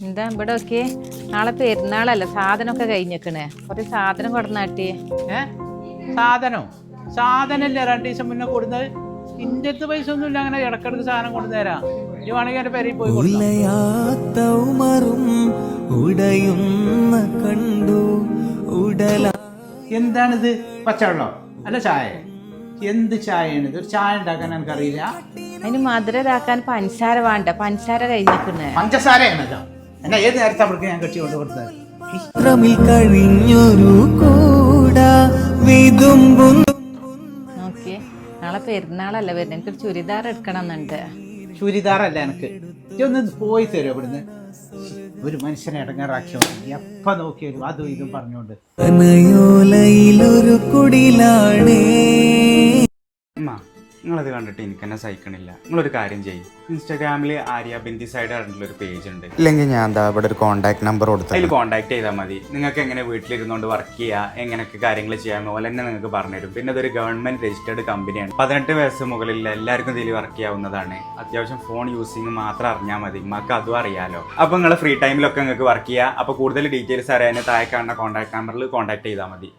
എന്താ ഇവിടെ ഒക്കെ നാളെ പെരുന്നാളല്ല, സാധനമൊക്കെ കഴിഞ്ഞേക്കണേ. കുറച്ച് സാധനം കൊടുന്നാട്ടി. സാധനല്ലേ 2 ദിവസം മുന്നേ കൊടുന്നത്? ഇന്റെ അടുത്ത് പൈസ ഒന്നുമില്ല, അങ്ങനെ ഇടക്കിടക്ക് സാധനം കൊണ്ടുതരാം. ഈ വേണമെങ്കിൽ എന്റെ പേരിൽ പോയി എന്താണിത്? പച്ചവെള്ളം അല്ല ചായ? എന്ത് ചായയാണ് ഇത്? ഒരു ചായ ഉണ്ടാക്കാൻ എനിക്കറിയില്ല. അതിന് മധുരം ഇതാക്കാൻ പഞ്ചസാര വേണ്ട, പഞ്ചസാര കഴിഞ്ഞേക്കണേ. പഞ്ചസാരയാണല്ലോ. എന്നാ ഏത് നേരത്തെ അവർക്ക് ഞാൻ കെട്ടി കൊണ്ട് കൊടുത്തത്? നോക്കിയേ, നാളെ പെരുന്നാളല്ല വരുന്നത്. എനിക്കൊരു ചുരിദാർ എടുക്കണം എന്നുണ്ട്. ചുരിദാറല്ല എനിക്ക്. ഇതൊന്ന് പോയി തരുമോ ഇവിടുന്ന്? ഒരു മനുഷ്യനെ ഇടങ്ങാറാക്കിയോ? എപ്പ നോക്കിയാലും അതും ഇതും പറഞ്ഞോണ്ട്. നിങ്ങളത് കണ്ടിട്ട് എനിക്ക് തന്നെ സഹിക്കണില്ല. നിങ്ങളൊരു കാര്യം ചെയ്യും, ഇൻസ്റ്റാഗ്രാമിൽ ആര്യ ബിന്ദി സൈഡ് പറഞ്ഞിട്ടുള്ള ഒരു പേജ് ഉണ്ട്. ഇല്ലെങ്കിൽ ഞാൻ എന്താ ഇവിടെ ഒരു കോൺടാക്ട് നമ്പർ കൊടുത്തു, അതിൽ കോൺടാക്ട് ചെയ്താൽ മതി. നിങ്ങൾക്ക് എങ്ങനെ വീട്ടിലിരുന്നുകൊണ്ട് വർക്ക് ചെയ്യുക, എങ്ങനെയൊക്കെ കാര്യങ്ങൾ ചെയ്യാമോ പോലെ തന്നെ നിങ്ങൾക്ക് പറഞ്ഞുതരും. പിന്നെ അതൊരു ഗവൺമെന്റ് രജിസ്റ്റേർഡ് കമ്പനിയാണ്. 18 വയസ്സ് മുകളിൽ എല്ലാവർക്കും ഇതിൽ വർക്ക് ചെയ്യാവുന്നതാണ്. അത്യാവശ്യം ഫോൺ യൂസിങ് മാത്രം അറിഞ്ഞാൽ മതി, നമുക്ക് അതും അറിയാലോ. അപ്പോൾ നിങ്ങൾ ഫ്രീ ടൈമിലൊക്കെ നിങ്ങൾക്ക് വർക്ക് ചെയ്യുക. അപ്പോൾ കൂടുതൽ ഡീറ്റെയിൽസ് അറിയാൻ താഴെ കാണുന്ന കോൺടാക്ട് നമ്പറിൽ കോൺടാക്ട് ചെയ്താൽ മതി.